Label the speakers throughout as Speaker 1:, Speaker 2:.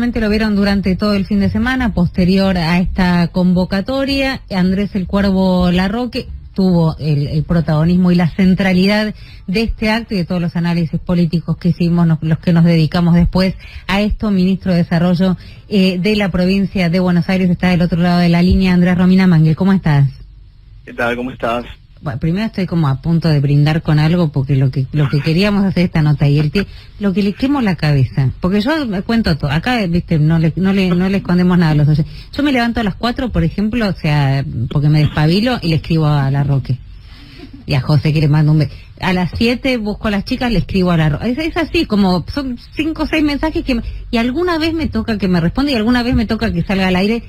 Speaker 1: Lo vieron durante todo el fin de semana, posterior a esta convocatoria. Andrés El Cuervo Larroque tuvo el protagonismo y la centralidad de este acto y de todos los análisis políticos que hicimos, los que nos dedicamos después a esto. Ministro de Desarrollo de la provincia de Buenos Aires está del otro lado de la línea, Andrés Romina Mangel. ¿Cómo estás?
Speaker 2: ¿Qué tal? ¿Cómo estás?
Speaker 1: Bueno, primero estoy como a punto de brindar con algo porque lo que queríamos hacer esta nota y lo que le quemo la cabeza, porque yo me cuento todo, acá viste no le escondemos nada a los dos. Yo me levanto a las 4, por ejemplo, o sea, porque me despabilo y le escribo a Larroque y a José que le mando un beso. A las 7 busco a las chicas, le escribo a Larroque. Es así, como son 5 o 6 mensajes y alguna vez me toca que me responda y alguna vez me toca que salga al aire.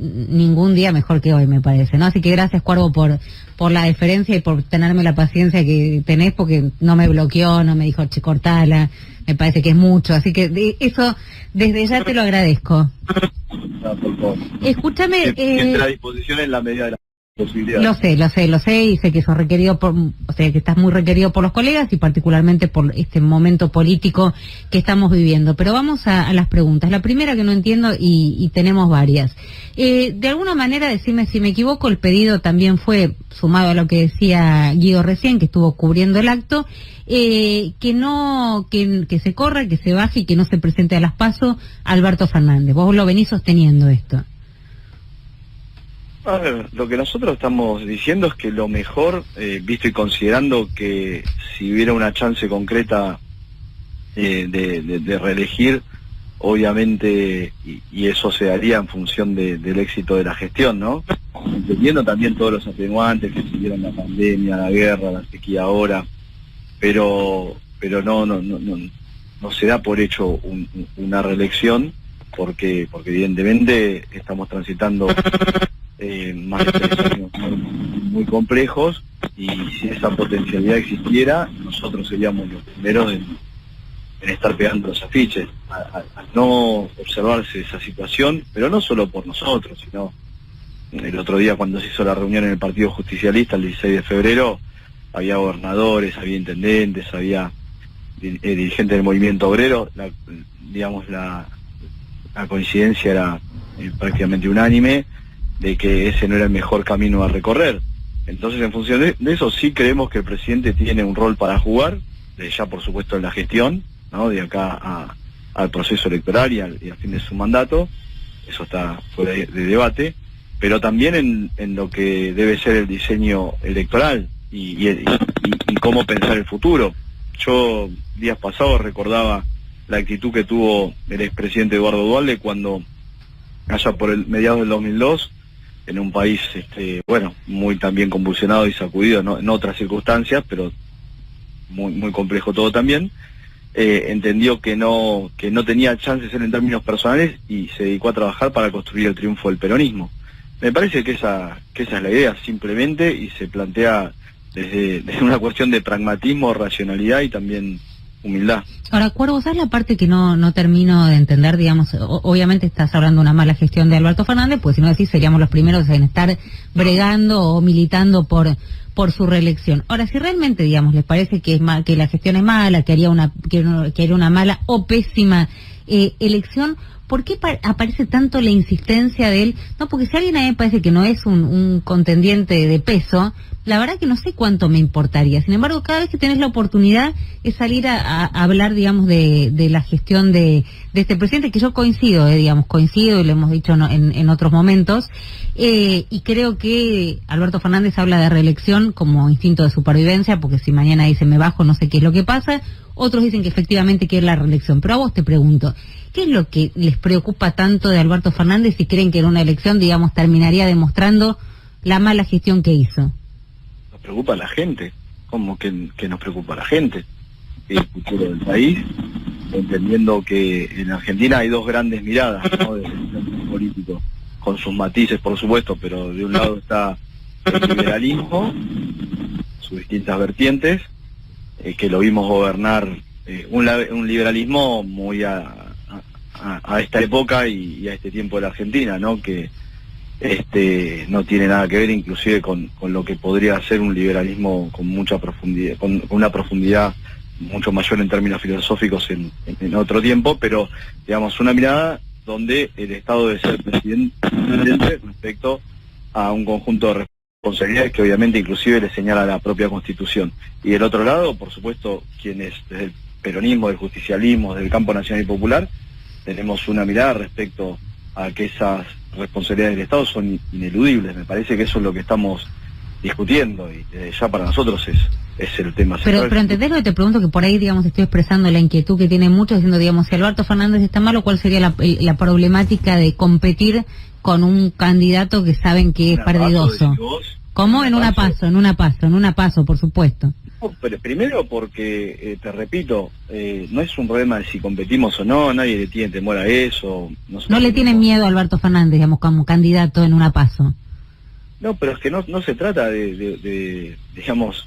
Speaker 1: Ningún día mejor que hoy, me parece, ¿no? Así que gracias, Cuervo, por la deferencia y por tenerme la paciencia que tenés, porque no me bloqueó, no me dijo, che, cortala, me parece que es mucho, así que eso desde ya te lo agradezco.
Speaker 2: No, por favor.
Speaker 1: Escúchame...
Speaker 2: Siempre a disposición en la medida de la posibilidad.
Speaker 1: Lo sé, y sé que sos requerido o sea, que estás muy requerido por los colegas y particularmente por este momento político que estamos viviendo. Pero vamos a las preguntas. La primera que no entiendo, y tenemos varias. De alguna manera, decime si me equivoco, el pedido también fue, sumado a lo que decía Guido recién, que estuvo cubriendo el acto, que se corra, que se baje y que no se presente a las PASO Alberto Fernández. Vos lo venís sosteniendo esto.
Speaker 2: A ver, lo que nosotros estamos diciendo es que lo mejor, visto y considerando que si hubiera una chance concreta de reelegir, obviamente, y eso se daría en función del éxito de la gestión, ¿no? Entendiendo también todos los atenuantes que siguieron la pandemia, la guerra, la sequía ahora, pero no se da por hecho una reelección, porque evidentemente estamos transitando más de 3 años muy complejos, y si esa potencialidad existiera, nosotros seríamos los primeros en estar pegando los afiches. Al no observarse esa situación, pero no solo por nosotros, sino el otro día cuando se hizo la reunión en el Partido Justicialista el 16 de febrero, había gobernadores, había intendentes, había dirigentes del movimiento obrero, la coincidencia era prácticamente unánime de que ese no era el mejor camino a recorrer. Entonces, en función de eso, sí creemos que el presidente tiene un rol para jugar, ya por supuesto en la gestión, ¿no? De acá al proceso electoral y al fin de su mandato, eso está fuera de debate, pero también en lo que debe ser el diseño electoral y cómo pensar el futuro. Yo días pasados recordaba la actitud que tuvo el expresidente Eduardo Duhalde cuando, allá por el mediados del 2002, en un país muy también convulsionado y sacudido, ¿no? En otras circunstancias, pero muy complejo todo también, entendió que no tenía chances en términos personales y se dedicó a trabajar para construir el triunfo del peronismo. Me parece que esa es la idea, simplemente, y se plantea desde una cuestión de pragmatismo, racionalidad y también humildad.
Speaker 1: Ahora, Cuervo, ¿sabes la parte que no termino de entender? Digamos, obviamente estás hablando de una mala gestión de Alberto Fernández, pues si no decís seríamos los primeros en estar bregando o militando por su reelección. Ahora, si realmente, digamos, les parece que la gestión es mala, que haría una mala o pésima elección, ¿por qué aparece tanto la insistencia de él? No, porque si alguien a mí me parece que no es un contendiente de peso, la verdad que no sé cuánto me importaría. Sin embargo, cada vez que tenés la oportunidad es salir a hablar, digamos, de la gestión de este presidente, que yo coincido, y lo hemos dicho en otros momentos, y creo que Alberto Fernández habla de reelección como instinto de supervivencia, porque si mañana dice me bajo, no sé qué es lo que pasa. Otros dicen que efectivamente quiere la reelección. Pero a vos te pregunto, ¿qué es lo que les preocupa tanto de Alberto Fernández si creen que en una elección, digamos, terminaría demostrando la mala gestión que hizo?
Speaker 2: Nos preocupa la gente. ¿Cómo que nos preocupa la gente? El futuro del país, entendiendo que en Argentina hay dos grandes miradas, ¿no?, del sistema político, con sus matices, por supuesto, pero de un lado está el liberalismo, sus distintas vertientes, que lo vimos gobernar, un liberalismo muy a esta época y a este tiempo de la Argentina, ¿no?, que no tiene nada que ver inclusive con lo que podría ser un liberalismo con mucha profundidad, con una profundidad mucho mayor en términos filosóficos en otro tiempo, pero digamos una mirada donde el Estado debe ser presidente respecto a un conjunto de responsabilidades que obviamente inclusive le señala la propia Constitución. Y del otro lado, por supuesto, quienes desde el peronismo, del justicialismo, del campo nacional y popular, tenemos una mirada respecto a que esas responsabilidades del Estado son ineludibles. Me parece que eso es lo que estamos discutiendo y ya para nosotros es el tema central.
Speaker 1: Pero entendés lo que te pregunto, que por ahí, digamos, estoy expresando la inquietud que tiene muchos, diciendo, digamos, si Alberto Fernández está malo, ¿cuál sería la problemática de competir con un candidato que saben que es perdidoso? ¿Cómo? En una paso, por supuesto.
Speaker 2: No, pero primero porque, te repito, no es un problema de si competimos o no, nadie le tiene temor a eso.
Speaker 1: No le tienen miedo a Alberto Fernández, digamos, como candidato en una paso.
Speaker 2: No, pero es que no se trata de digamos,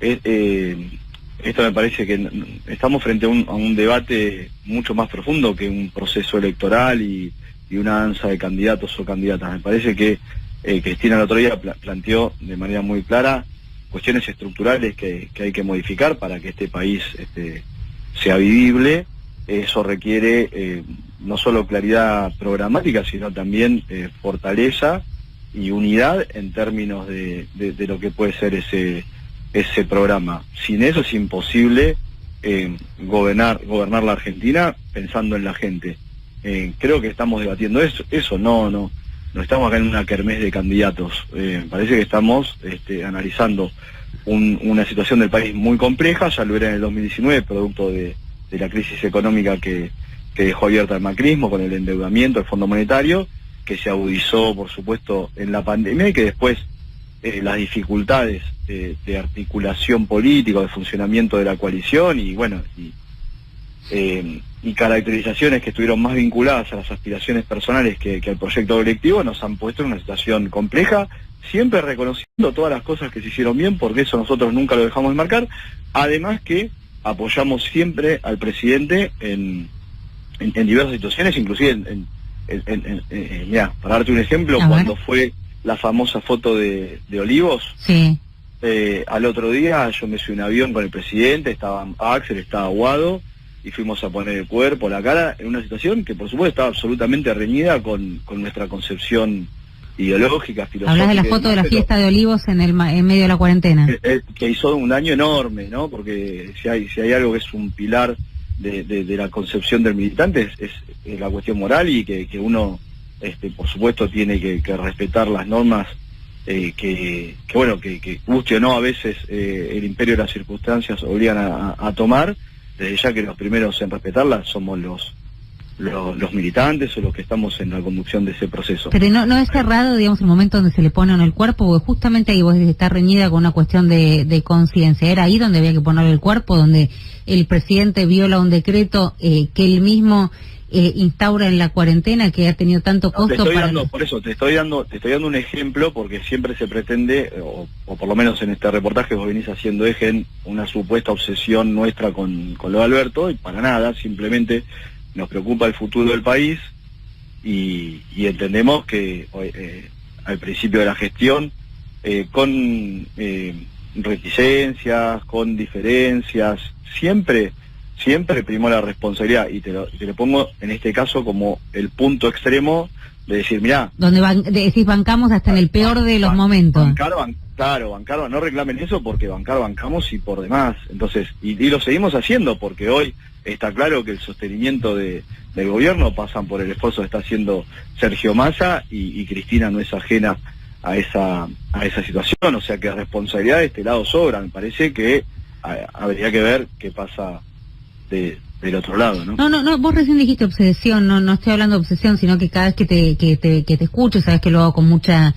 Speaker 2: esto me parece que estamos frente a un debate mucho más profundo que un proceso electoral y una danza de candidatos o candidatas. Me parece que Cristina el otro día planteó de manera muy clara cuestiones estructurales que hay que modificar para que este país sea vivible. Eso requiere no solo claridad programática, sino también fortaleza y unidad en términos de lo que puede ser ese programa. Sin eso es imposible gobernar la Argentina pensando en la gente. Creo que estamos debatiendo eso, no estamos acá en una kermés de candidatos. Me parece que estamos analizando una situación del país muy compleja. Ya lo era en el 2019, producto de la crisis económica que dejó abierta el macrismo con el endeudamiento, el Fondo Monetario, que se agudizó, por supuesto, en la pandemia, y que después las dificultades de articulación política, de funcionamiento de la coalición, y bueno, y caracterizaciones que estuvieron más vinculadas a las aspiraciones personales que al proyecto colectivo, nos han puesto en una situación compleja, siempre reconociendo todas las cosas que se hicieron bien, porque eso nosotros nunca lo dejamos de marcar, además que apoyamos siempre al presidente en diversas situaciones, inclusive mirá, para darte un ejemplo, cuando fue la famosa foto de Olivos,
Speaker 1: sí.
Speaker 2: Al otro día yo me subí en un avión con el presidente, estaba Axel, estaba Aguado, y fuimos a poner el cuerpo, la cara, en una situación que por supuesto estaba absolutamente reñida con nuestra concepción ideológica, filosófica.
Speaker 1: Hablas de la foto de la fiesta de Olivos en medio de la cuarentena.
Speaker 2: Que hizo un daño enorme, ¿no? Porque si hay algo que es un pilar de la concepción del militante es la cuestión moral, y que uno, por supuesto, tiene que respetar las normas, que guste o no, a veces el imperio de las circunstancias obligan a tomar. Desde ya que los primeros en respetarlas somos los militantes o los que estamos en la conducción de ese proceso.
Speaker 1: Pero no es cerrado, digamos, el momento donde se le pone en el cuerpo, porque justamente ahí vos está reñida con una cuestión de conciencia. Era ahí donde había que ponerle el cuerpo, donde el presidente viola un decreto que él mismo instaura en la cuarentena, que ha tenido tanto costo
Speaker 2: Por eso te estoy dando un ejemplo, porque siempre se pretende, o por lo menos en este reportaje vos venís haciendo eje en una supuesta obsesión nuestra con lo de Alberto, y para nada, simplemente nos preocupa el futuro del país, y entendemos que al principio de la gestión, con reticencias, con diferencias, siempre primó la responsabilidad, y te lo pongo en este caso como el punto extremo de decir, mirá,
Speaker 1: donde decís bancamos hasta en el peor de los momentos.
Speaker 2: Bancar, no reclamen eso, porque bancamos y por demás. Entonces, y lo seguimos haciendo, porque hoy está claro que el sostenimiento del gobierno pasan por el esfuerzo que está haciendo Sergio Massa, y Cristina no es ajena a esa situación. O sea que responsabilidad de este lado sobra. Me parece que habría que ver qué pasa del otro lado, ¿no?
Speaker 1: No, vos recién dijiste obsesión, no estoy hablando de obsesión, sino que cada vez que te escucho, sabes que lo hago con mucha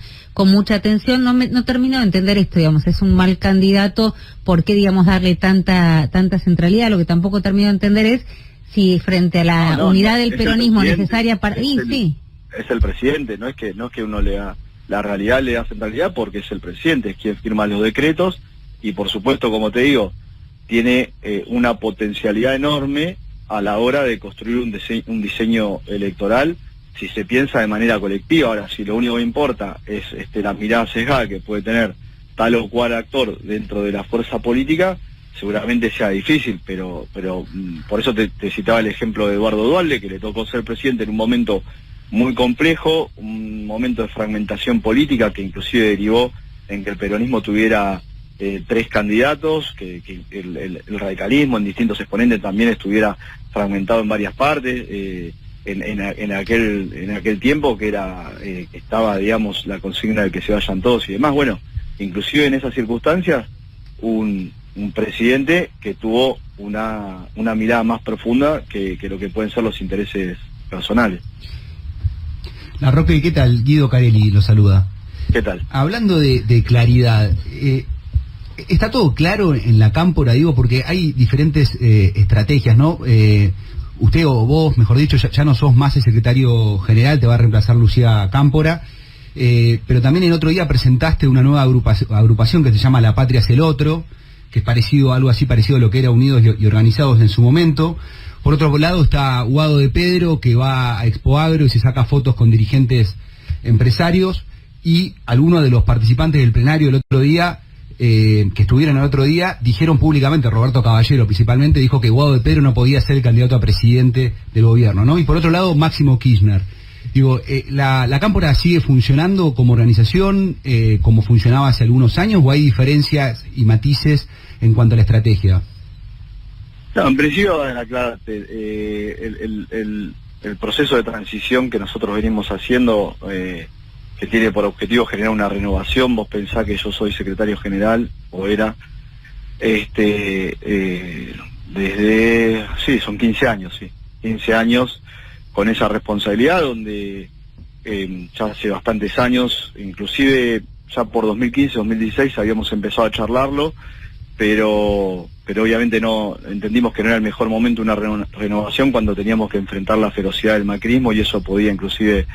Speaker 1: atención, no termino de entender esto, digamos, es un mal candidato, ¿por qué, digamos, darle tanta centralidad? Lo que tampoco termino de entender es si frente a la unidad del peronismo necesaria para... Sí.
Speaker 2: Es el presidente, no es que uno le da, la realidad le da centralidad, porque es el presidente, es quien firma los decretos, y por supuesto, como te digo, tiene una potencialidad enorme a la hora de construir un diseño electoral, si se piensa de manera colectiva. Ahora, si lo único que importa es la mirada sesgada que puede tener tal o cual actor dentro de la fuerza política, seguramente sea difícil, pero por eso te citaba el ejemplo de Eduardo Duhalde, que le tocó ser presidente en un momento muy complejo, un momento de fragmentación política que inclusive derivó en que el peronismo tuviera 3 candidatos, que el radicalismo en distintos exponentes también estuviera fragmentado en varias partes, en aquel tiempo que estaba, digamos, la consigna de que se vayan todos y demás. Bueno, inclusive en esas circunstancias, un presidente que tuvo una mirada más profunda que lo que pueden ser los intereses personales.
Speaker 3: La Roque, ¿qué tal? Guido Carelli lo saluda.
Speaker 2: ¿Qué tal?
Speaker 3: Hablando de claridad, ¿está todo claro en la Cámpora, digo, porque hay diferentes estrategias, ¿no? Usted o vos, mejor dicho, ya no sos más el secretario general, te va a reemplazar Lucía Cámpora, pero también el otro día presentaste una nueva agrupación que se llama La Patria es el Otro, que es parecido, algo así parecido a lo que era Unidos y Organizados en su momento. Por otro lado está Guado de Pedro, que va a Expo Agro y se saca fotos con dirigentes empresarios, y algunos de los participantes del plenario el otro día, que estuvieron el otro día, dijeron públicamente, Roberto Caballero principalmente, dijo que Guado de Pedro no podía ser el candidato a presidente del gobierno, ¿no? Y por otro lado, Máximo Kirchner. Digo, ¿la Cámpora sigue funcionando como organización como funcionaba hace algunos años, o hay diferencias y matices en cuanto a la estrategia?
Speaker 2: No, en principio, aclararte, el proceso de transición que nosotros venimos haciendo, que tiene por objetivo generar una renovación. Vos pensás que yo soy secretario general, o era, desde, sí, son 15 años, sí, 15 años con esa responsabilidad, donde ya hace bastantes años, inclusive ya por 2015, 2016 habíamos empezado a charlarlo, pero obviamente no entendimos que no era el mejor momento una renovación cuando teníamos que enfrentar la ferocidad del macrismo, y eso podía inclusive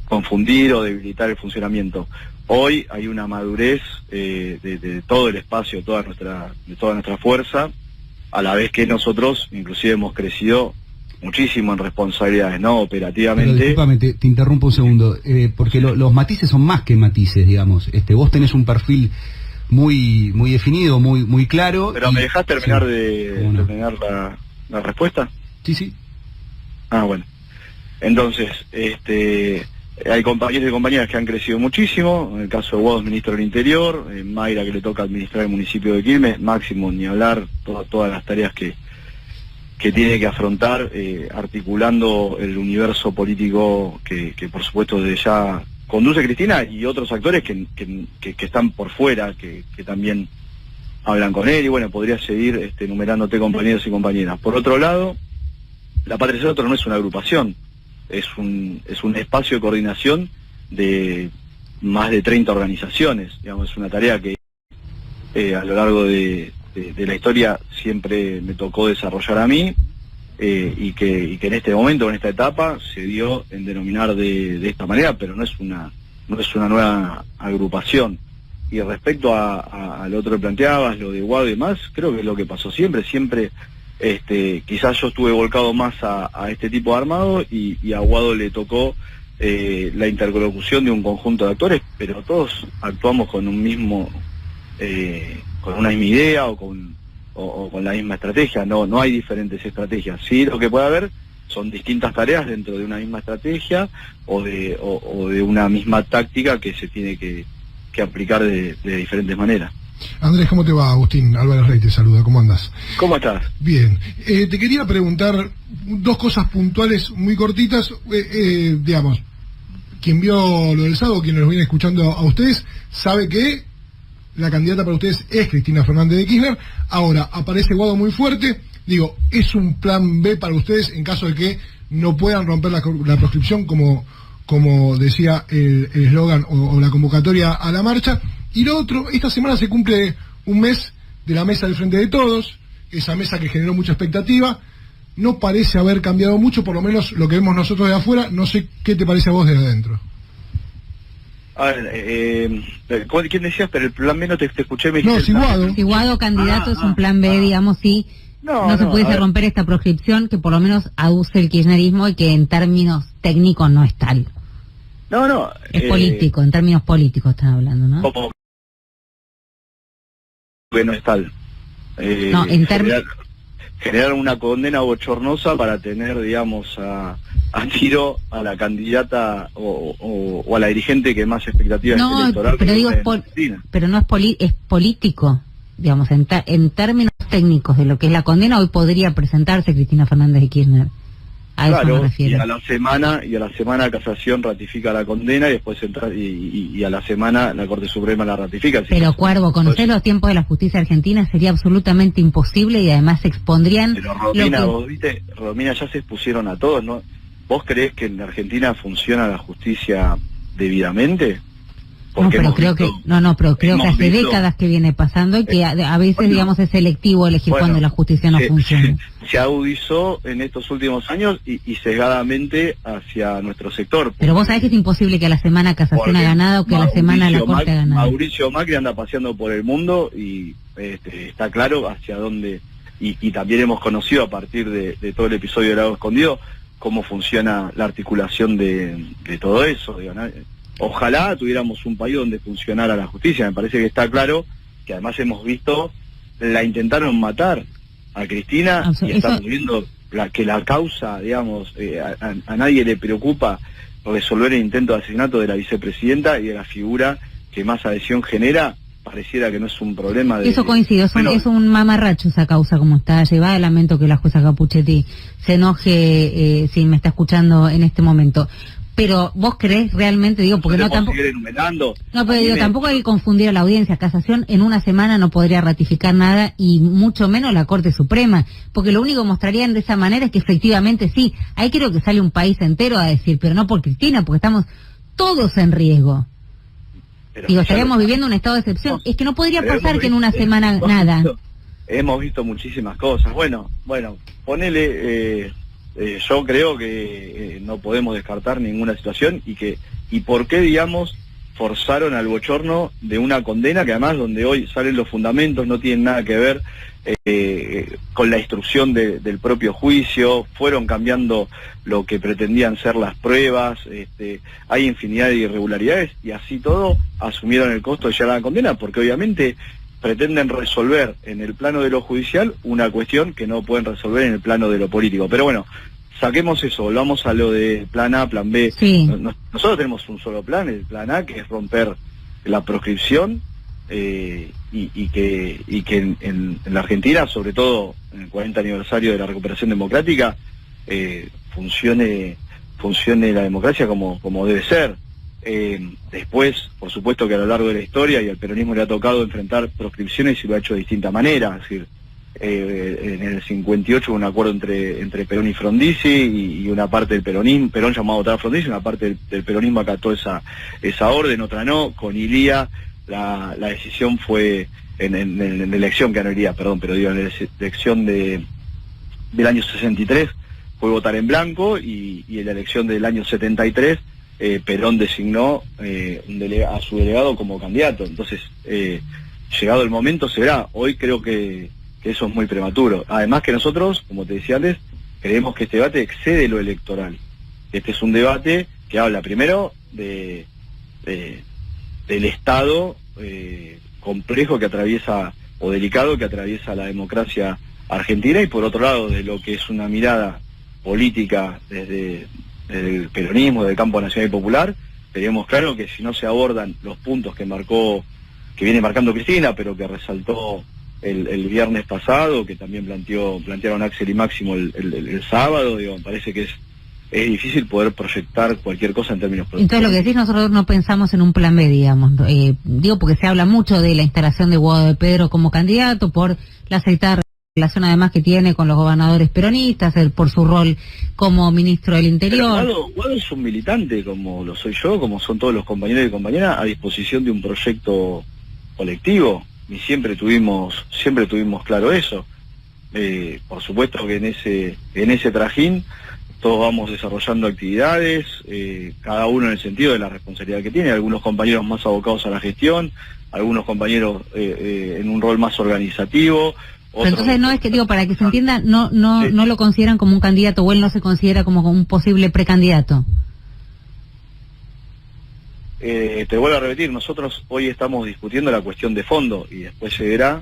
Speaker 2: confundir o debilitar el funcionamiento. Hoy hay una madurez de todo el espacio, de toda nuestra fuerza, a la vez que nosotros inclusive hemos crecido muchísimo en responsabilidades, ¿no? Operativamente.
Speaker 3: Pero discúlpame, te interrumpo un segundo, porque los matices son más que matices, digamos. Vos tenés un perfil muy definido, muy claro.
Speaker 2: Pero ¿me dejás terminar terminar la respuesta?
Speaker 3: Sí.
Speaker 2: Ah, bueno. Entonces, hay compañeros y compañeras que han crecido muchísimo. En el caso de Guado, ministro del Interior, Mayra, que le toca administrar el municipio de Quilmes, Máximo, ni hablar, todas las tareas que tiene que afrontar, articulando el universo político que por supuesto desde ya conduce Cristina, y otros actores que están por fuera, que también hablan con él, y bueno, podría seguir enumerándote compañeros y compañeras. Por otro lado, La Patria es el Otro no es una agrupación, es un espacio de coordinación de más de 30 organizaciones, digamos. Es una tarea que a lo largo de la historia siempre me tocó desarrollar a mí, y que en este momento, en esta etapa, se dio en denominar de esta manera, pero no es una nueva agrupación. Y respecto a lo otro que planteabas, lo de Guado y demás, creo que es lo que pasó siempre, quizás yo estuve volcado más a este tipo de armado, y a Guado le tocó la interlocución de un conjunto de actores, pero todos actuamos con un mismo, con una misma idea o con la misma estrategia. No hay diferentes estrategias. Sí, lo que puede haber son distintas tareas dentro de una misma estrategia o de una misma táctica que se tiene que aplicar de diferentes maneras.
Speaker 4: Andrés, ¿cómo te va? Agustín Álvarez Rey te saluda, ¿cómo andas?
Speaker 2: ¿Cómo estás?
Speaker 4: Bien. Te quería preguntar dos cosas puntuales muy cortitas. Digamos, quien vio lo del sábado, quien los viene escuchando a ustedes, sabe que la candidata para ustedes es Cristina Fernández de Kirchner. Ahora, aparece Guado muy fuerte. Digo, ¿es un plan B para ustedes en caso de que no puedan romper la proscripción, como decía el eslogan o la convocatoria a la marcha? Y lo otro, esta semana se cumple un mes de la mesa del Frente de Todos, esa mesa que generó mucha expectativa. No parece haber cambiado mucho, por lo menos lo que vemos nosotros de afuera. No sé qué te parece a vos desde adentro.
Speaker 2: A ver, ¿quién decías? Pero el plan B no te escuché.
Speaker 4: No, si
Speaker 1: Guado candidato es un plan B, digamos, sí. No se pudiese romper esta proscripción, que por lo menos aduce el kirchnerismo, y que en términos técnicos no es tal.
Speaker 2: No.
Speaker 1: Es político, en términos políticos están hablando, ¿no?
Speaker 2: Como que no es tal.
Speaker 1: No, en
Speaker 2: generar una condena bochornosa para tener, digamos, a tiro a la candidata o a la dirigente que más expectativas electorales.
Speaker 1: Pero digo, pero no es político, digamos, en términos técnicos de lo que es la condena, hoy podría presentarse Cristina Fernández de Kirchner. A eso me refiero.
Speaker 2: Y a la semana Casación ratifica la condena y después y a la semana la Corte Suprema la ratifica.
Speaker 1: Pero Cuervo, conocer los tiempos de la justicia argentina sería absolutamente imposible y además se expondrían.
Speaker 2: Pero Romina, vos viste, Romina, ya se expusieron a todos, ¿no? ¿Vos creés que en Argentina funciona la justicia debidamente?
Speaker 1: No, pero creo que hace décadas que viene pasando y que a veces, digamos, es selectivo elegir cuando la justicia no funciona.
Speaker 2: Se agudizó en estos últimos años y sesgadamente hacia nuestro sector.
Speaker 1: Pero vos sabés que es imposible que a la semana Casación ha ganado o que a la semana la Corte ha ganado.
Speaker 2: Mauricio Macri anda paseando por el mundo y está claro hacia dónde, y también hemos conocido a partir de todo el episodio de Lago Escondido cómo funciona la articulación de todo eso, digo, ¿no? Ojalá tuviéramos un país donde funcionara la justicia. Me parece que está claro que además hemos visto, la intentaron matar a Cristina y estamos viendo que la causa, digamos, a nadie le preocupa resolver el intento de asesinato de la vicepresidenta y de la figura que más adhesión genera. Pareciera que no es un problema de...
Speaker 1: Eso coincido, es un mamarracho esa causa como está llevada. Lamento que la jueza Capuchetti se enoje si me está escuchando en este momento. Pero vos creés realmente, digo, porque no tampoco... No, pero digo, tampoco hay que confundir a la audiencia. Casación en una semana no podría ratificar nada y mucho menos la Corte Suprema, porque lo único que mostrarían de esa manera es que efectivamente sí, ahí creo que sale un país entero a decir, pero no por Cristina, porque estamos todos en riesgo. Pero digo, estaríamos viviendo un estado de excepción. Es que no podría pasar que en una semana nada.
Speaker 2: Hemos visto muchísimas cosas. Bueno, ponele... yo creo que no podemos descartar ninguna situación y por qué, digamos, forzaron al bochorno de una condena que además donde hoy salen los fundamentos no tienen nada que ver con la instrucción del propio juicio, fueron cambiando lo que pretendían ser las pruebas, hay infinidad de irregularidades y así todo asumieron el costo de llegar a la condena porque obviamente pretenden resolver en el plano de lo judicial una cuestión que no pueden resolver en el plano de lo político. Pero bueno, saquemos eso, volvamos a lo de plan A, plan B.
Speaker 1: Sí.
Speaker 2: Nosotros tenemos un solo plan, el plan A, que es romper la proscripción y que en la Argentina, sobre todo en el 40 aniversario de la recuperación democrática, funcione la democracia como debe ser. Después, por supuesto que a lo largo de la historia y al peronismo le ha tocado enfrentar proscripciones y lo ha hecho de distinta manera. Es decir, en el 58 hubo un acuerdo entre Perón y Frondizi y una parte del peronismo, Perón llamó a votar a Frondizi, una parte del peronismo acató esa orden, otra no. Con Ilía la decisión fue en la elección que ganó Ilía, pero digo, en la elección del año 63 fue votar en blanco y en la elección del año 73 Perón designó a su delegado como candidato. Entonces, llegado el momento se verá. Hoy creo que eso es muy prematuro. Además que nosotros, como te decía antes, creemos que este debate excede lo electoral. Este es un debate que habla primero del estado complejo que atraviesa, o delicado que atraviesa la democracia argentina, y por otro lado de lo que es una mirada política desde el peronismo, del campo nacional y popular. Tenemos claro que si no se abordan los puntos que viene marcando Cristina, pero que resaltó el viernes pasado, que también plantearon Axel y Máximo el sábado, digo, me parece que es difícil poder proyectar cualquier cosa en términos políticos.
Speaker 1: Entonces lo que decís, nosotros no pensamos en un plan B, digamos, digo porque se habla mucho de la instalación de Guado de Pedro como candidato por la aceitada relación además que tiene con los gobernadores peronistas, por su rol como ministro del Interior.
Speaker 2: Guado es un militante, como lo soy yo, como son todos los compañeros y compañeras, a disposición de un proyecto colectivo, y siempre tuvimos claro eso. Por supuesto que en ese trajín todos vamos desarrollando actividades, cada uno en el sentido de la responsabilidad que tiene, algunos compañeros más abocados a la gestión, algunos compañeros en un rol más organizativo.
Speaker 1: Pero entonces no es que, digo, para que se entienda, no lo consideran como un candidato, o él no se considera como un posible precandidato.
Speaker 2: Te vuelvo a repetir, nosotros hoy estamos discutiendo la cuestión de fondo y después se verá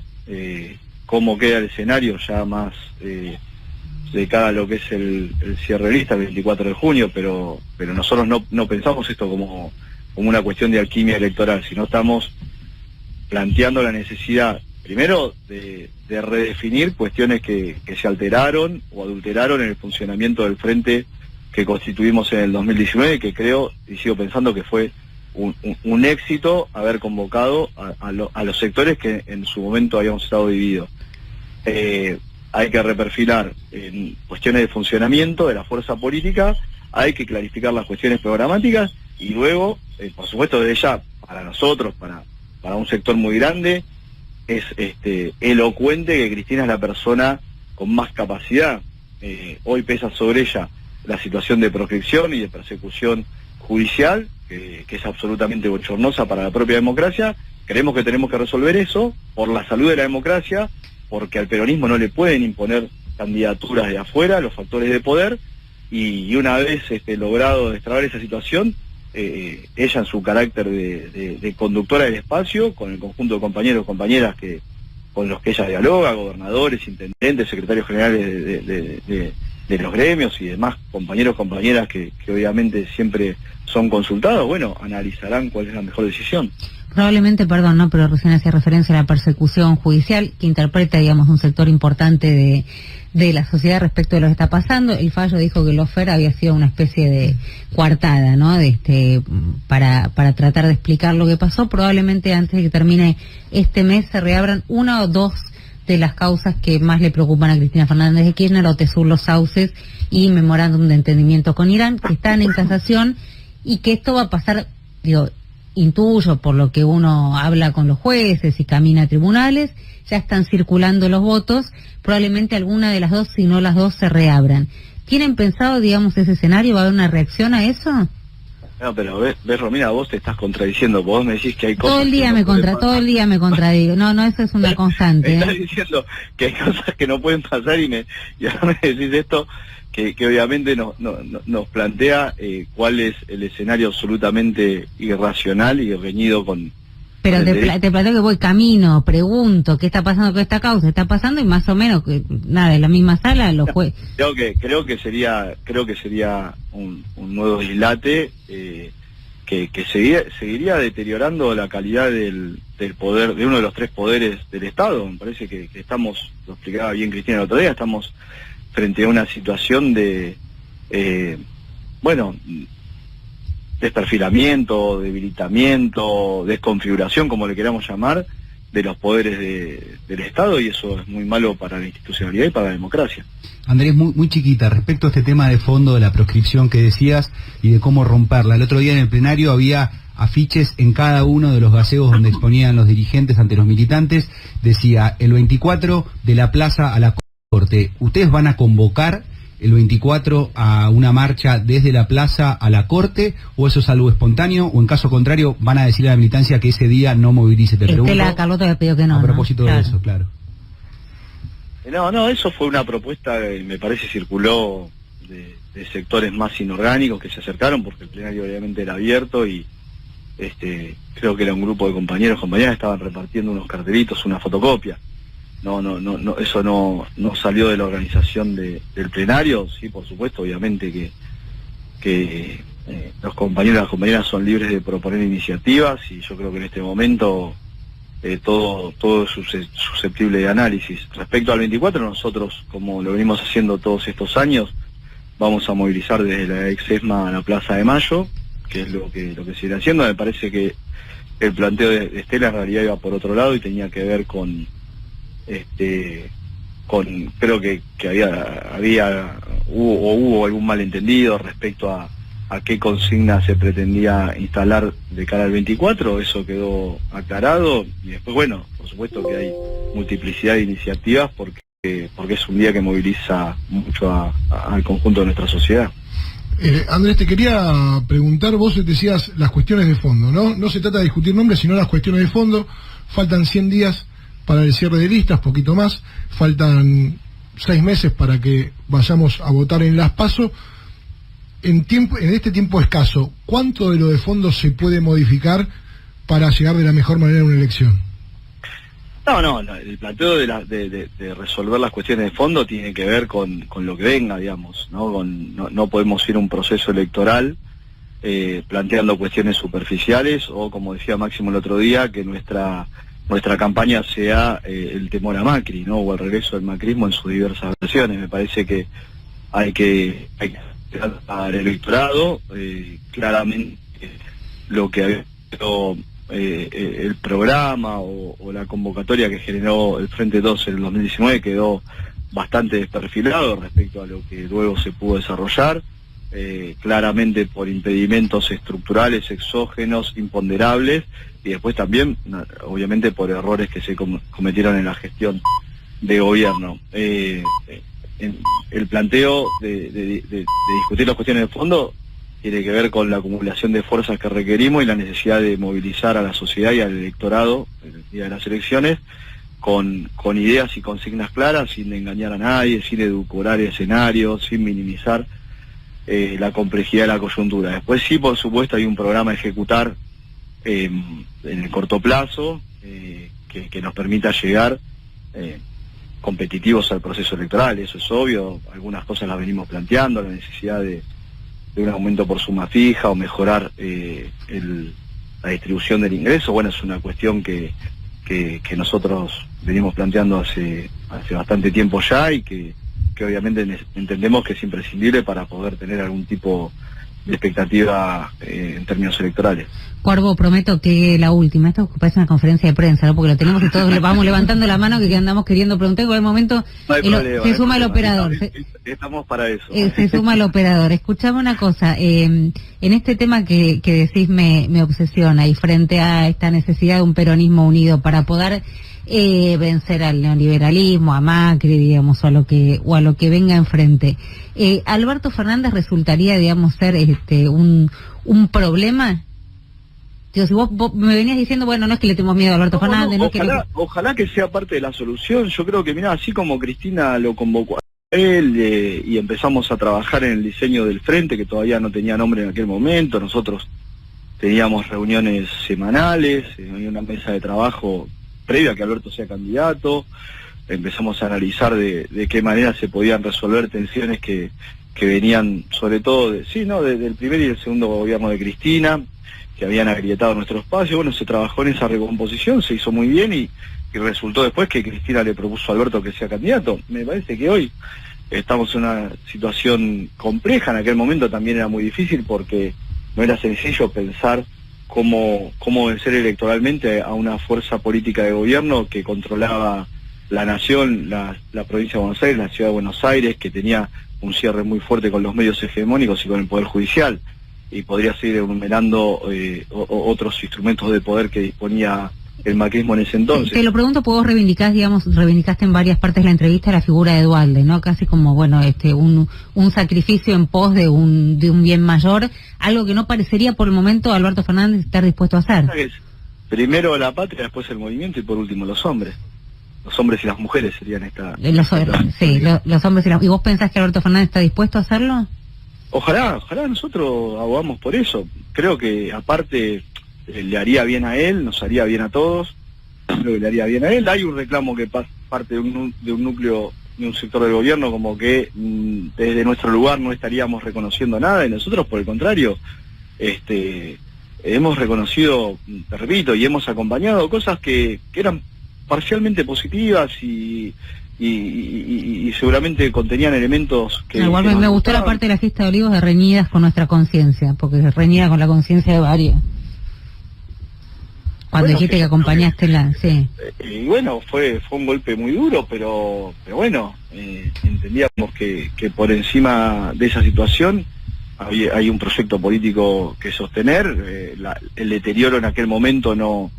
Speaker 2: cómo queda el escenario ya más de cara a lo que es el cierre de lista el 24 de junio, pero nosotros no pensamos esto como una cuestión de alquimia electoral, sino estamos planteando la necesidad, primero, de redefinir cuestiones que se alteraron o adulteraron en el funcionamiento del frente que constituimos en el 2019, que creo, y sigo pensando que fue un éxito haber convocado a los sectores que en su momento habíamos estado divididos. Hay que reperfilar en cuestiones de funcionamiento de la fuerza política, hay que clarificar las cuestiones programáticas y luego, por supuesto, desde ya, para nosotros, para un sector muy grande, es elocuente que Cristina es la persona con más capacidad. Hoy pesa sobre ella la situación de proscripción y de persecución judicial, que es absolutamente bochornosa para la propia democracia. Creemos que tenemos que resolver eso por la salud de la democracia, porque al peronismo no le pueden imponer candidaturas de afuera, los factores de poder, y una vez logrado destrabar esa situación, ella en su carácter de conductora del espacio, con el conjunto de compañeros y compañeras con los que ella dialoga, gobernadores, intendentes, secretarios generales de los gremios y demás compañeros, compañeras que obviamente siempre son consultados, bueno, analizarán cuál es la mejor decisión.
Speaker 1: Probablemente, perdón, ¿no? Pero recién hacía referencia a la persecución judicial que interpreta, digamos, un sector importante de la sociedad respecto de lo que está pasando. El fallo dijo que el lawfare había sido una especie de coartada, ¿no? Para tratar de explicar lo que pasó. Probablemente antes de que termine este mes se reabran una o dos de las causas que más le preocupan a Cristina Fernández de Kirchner, OTESUR, Los Sauces y memorándum de entendimiento con Irán, que están en casación, y que esto va a pasar, intuyo por lo que uno habla con los jueces y camina a tribunales, ya están circulando los votos, probablemente alguna de las dos, si no las dos, se reabran. ¿Tienen pensado, digamos, ese escenario? ¿Va a haber una reacción a eso?
Speaker 2: No, pero ves, Romina, vos te estás contradiciendo, vos me decís que hay cosas...
Speaker 1: Todo el día me contradigo, no, eso es una constante.
Speaker 2: Me estás diciendo que hay cosas que no pueden pasar y ahora me decís esto, que obviamente nos plantea cuál es el escenario absolutamente irracional y reñido con...
Speaker 1: Pero te planteo que voy camino, pregunto, ¿qué está pasando con esta causa? Está pasando y más o menos, nada, en la misma sala los jueces...
Speaker 2: Creo que sería un nuevo dislate que seguiría deteriorando la calidad del poder, de uno de los tres poderes del Estado. Me parece que estamos, lo explicaba bien Cristina el otro día, estamos frente a una situación de desperfilamiento, debilitamiento, desconfiguración, como le queramos llamar, de los poderes del Estado, y eso es muy malo para la institucionalidad y para la democracia.
Speaker 3: Andrés, muy chiquita, respecto a este tema de fondo de la proscripción que decías y de cómo romperla. El otro día en el plenario había afiches en cada uno de los gaseos donde exponían los dirigentes ante los militantes, decía el 24 de la plaza a la Corte. ¿Ustedes van a convocar el 24 a una marcha desde la plaza a la Corte, o eso es algo espontáneo, o en caso contrario van a decirle a la militancia que ese día no movilice? Te pregunto.
Speaker 1: Estela Carlotto le pidió que no.
Speaker 3: A propósito de eso, claro.
Speaker 2: No, eso fue una propuesta que me parece circuló de sectores más inorgánicos que se acercaron, porque el plenario obviamente era abierto y creo que era un grupo de compañeras estaban repartiendo unos cartelitos, una fotocopia. No, eso no salió de la organización del plenario. Sí, por supuesto, obviamente que los compañeros y las compañeras son libres de proponer iniciativas, y yo creo que en este momento todo es susceptible de análisis. Respecto al 24, nosotros, como lo venimos haciendo todos estos años, vamos a movilizar desde la ex-ESMA a la Plaza de Mayo, que es lo que se irá haciendo. Me parece que el planteo de Estela en realidad iba por otro lado y tenía que ver con creo que hubo algún malentendido respecto a qué consigna se pretendía instalar de cara al 24, eso quedó aclarado, y después, bueno, por supuesto que hay multiplicidad de iniciativas porque es un día que moviliza mucho al conjunto de nuestra sociedad.
Speaker 4: Andrés, te quería preguntar, vos decías las cuestiones de fondo, ¿no? No se trata de discutir nombres, sino las cuestiones de fondo. Faltan 100 días para el cierre de listas, poquito más, faltan 6 meses para que vayamos a votar en las PASO. En este tiempo escaso, ¿cuánto de lo de fondo se puede modificar para llegar de la mejor manera a una elección?
Speaker 2: No, el planteo de resolver las cuestiones de fondo tiene que ver con lo que venga, digamos, ¿no? No podemos ir a un proceso electoral planteando cuestiones superficiales o, como decía Máximo el otro día, que nuestra campaña sea el temor a Macri, ¿no? O el regreso del macrismo en sus diversas versiones. Me parece que hay que al electorado claramente lo que había sido el programa o la convocatoria que generó el Frente 2 en el 2019 quedó bastante desperfilado respecto a lo que luego se pudo desarrollar, claramente por impedimentos estructurales, exógenos, imponderables, y después también, obviamente, por errores que se cometieron en la gestión de gobierno. El planteo de discutir las cuestiones de fondo tiene que ver con la acumulación de fuerzas que requerimos y la necesidad de movilizar a la sociedad y al electorado el día de las elecciones con ideas y consignas claras, sin engañar a nadie, sin edulcorar escenarios, sin minimizar la complejidad de la coyuntura. Después sí, por supuesto, hay un programa a ejecutar en el corto plazo que nos permita llegar competitivos al proceso electoral, eso es obvio. Algunas cosas las venimos planteando, la necesidad de un aumento por suma fija o mejorar la distribución del ingreso. Bueno, es una cuestión que nosotros venimos planteando hace bastante tiempo ya y que obviamente entendemos que es imprescindible para poder tener algún tipo de expectativa en términos electorales.
Speaker 1: Cuervo, prometo que la última, esto parece una conferencia de prensa, ¿no? Porque lo tenemos y todos le vamos levantando la mano que andamos queriendo preguntar, y por el momento
Speaker 2: no hay problema,
Speaker 1: se suma el operador.
Speaker 2: Estamos para eso.
Speaker 1: Se suma el operador. Escuchame una cosa, en este tema que decís me obsesiona, y frente a esta necesidad de un peronismo unido para poder vencer al neoliberalismo, a Macri, digamos, o a lo que venga enfrente, ¿Alberto Fernández resultaría, digamos, ser un problema? Digo, si vos me venías diciendo, bueno, no es que le tenemos miedo a Alberto Fernández,
Speaker 2: ojalá que sea parte de la solución. Yo creo que, mira, así como Cristina lo convocó a él y empezamos a trabajar en el diseño del frente, que todavía no tenía nombre en aquel momento, nosotros teníamos reuniones semanales, había una mesa de trabajo previa a que Alberto sea candidato, empezamos a analizar de qué manera se podían resolver tensiones que venían sobre todo del primer y el segundo gobierno de Cristina, que habían agrietado nuestro espacio. Bueno, se trabajó en esa recomposición, se hizo muy bien y resultó después que Cristina le propuso a Alberto que sea candidato. Me parece que hoy estamos en una situación compleja. En aquel momento también era muy difícil porque no era sencillo pensar cómo vencer electoralmente a una fuerza política de gobierno que controlaba la nación, la provincia de Buenos Aires, la ciudad de Buenos Aires, que tenía un cierre muy fuerte con los medios hegemónicos y con el Poder Judicial, y podría seguir enumerando otros instrumentos de poder que disponía el macrismo en ese entonces.
Speaker 1: Te lo pregunto porque vos reivindicaste en varias partes de la entrevista la figura de Duhalde, ¿no? Casi como, bueno, un sacrificio en pos de un bien mayor, algo que no parecería por el momento Alberto Fernández estar dispuesto a hacer.
Speaker 2: Primero la patria, después el movimiento y por último los hombres. Los hombres y las mujeres serían esta...
Speaker 1: los hombres y las... ¿Y vos pensás que Alberto Fernández está dispuesto a hacerlo?
Speaker 2: Ojalá nosotros abogamos por eso. Creo que aparte le haría bien a él, nos haría bien a todos. Creo que le haría bien a él. Hay un reclamo que parte de un núcleo, de un sector del gobierno, como que desde nuestro lugar no estaríamos reconociendo nada, y nosotros por el contrario hemos reconocido, te repito, y hemos acompañado cosas que eran parcialmente positivas y seguramente contenían elementos que...
Speaker 1: Igual me gustó la parte de la fiesta de Olivos de reñidas con nuestra conciencia, porque es reñida con la conciencia de varios. Cuando dijiste que acompañaste sí.
Speaker 2: Y bueno, fue un golpe muy duro, pero bueno, entendíamos que por encima de esa situación hay un proyecto político que sostener. El deterioro en aquel momento no...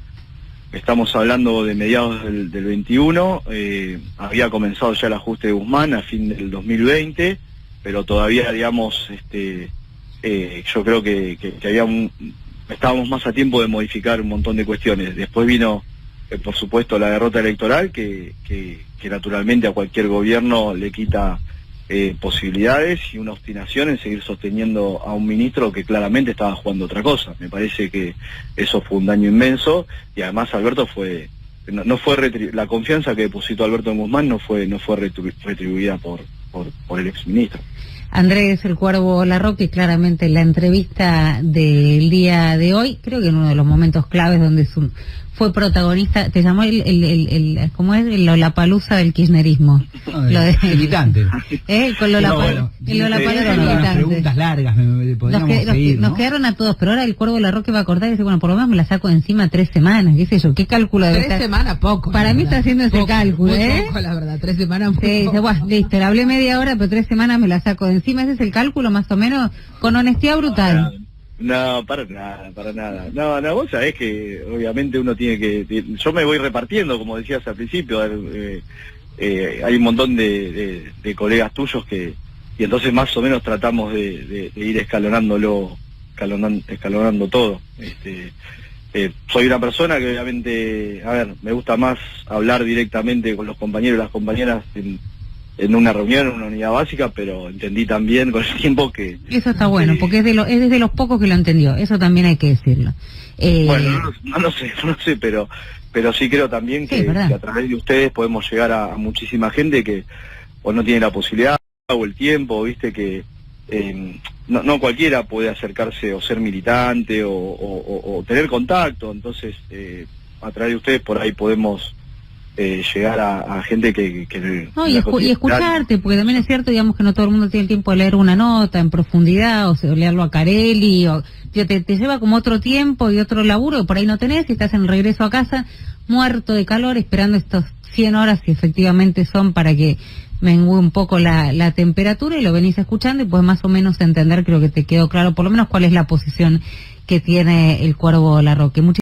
Speaker 2: Estamos hablando de mediados del 21, había comenzado ya el ajuste de Guzmán a fin del 2020, pero todavía, digamos, yo creo que estábamos más a tiempo de modificar un montón de cuestiones. Después vino, por supuesto, la derrota electoral, que naturalmente a cualquier gobierno le quita posibilidades, y una obstinación en seguir sosteniendo a un ministro que claramente estaba jugando otra cosa. Me parece que eso fue un daño inmenso, y además Alberto fue no fue la confianza que depositó Alberto en Guzmán no fue retribuida por el exministro.
Speaker 1: Andrés El Cuervo Larroque, claramente la entrevista del día de hoy, creo que en uno de los momentos claves donde fue protagonista, te llamó ¿cómo es? El Lollapalooza del kirchnerismo.
Speaker 3: Militante.
Speaker 1: Con Lollapalooza militante.
Speaker 3: Preguntas largas, podríamos seguir, ¿no?
Speaker 1: Nos quedaron a todos, pero ahora El Cuervo Larroque va a acordar y dice, bueno, por lo menos me la saco de encima 3 semanas, qué sé yo, qué cálculo debe estar.
Speaker 5: 3 semanas poco.
Speaker 1: Para mí está haciendo ese cálculo,
Speaker 5: muy poco, la verdad, 3 semanas
Speaker 1: sí, dice, bueno, listo, le hablé media hora, pero 3 semanas me la saco de encima, ese es el cálculo más o menos, con honestidad brutal.
Speaker 2: No, para nada. No, vos sabés que obviamente uno tiene que... Yo me voy repartiendo, como decías al principio, hay un montón de colegas tuyos que... Y entonces más o menos tratamos de ir escalonando todo. Soy una persona que obviamente, me gusta más hablar directamente con los compañeros y las compañeras en una reunión, en una unidad básica, pero entendí también con el tiempo que...
Speaker 1: Eso está bueno, porque es de los pocos que lo entendió, eso también hay que decirlo.
Speaker 2: Bueno, no sé, pero sí creo también que a través de ustedes podemos llegar a muchísima gente que o no tiene la posibilidad o el tiempo, viste que no cualquiera puede acercarse o ser militante o tener contacto, entonces a través de ustedes por ahí podemos llegar a gente que
Speaker 1: no, y escucharte, porque también es cierto, digamos, que no todo el mundo tiene el tiempo de leer una nota en profundidad, o leerlo a Carelli, te lleva como otro tiempo y otro laburo que por ahí no tenés, y estás en el regreso a casa, muerto de calor, esperando estos 100 horas que efectivamente son para que mengue un poco la temperatura, y lo venís escuchando y pues más o menos entender, creo que te quedó claro por lo menos cuál es la posición que tiene El Cuervo Larroque.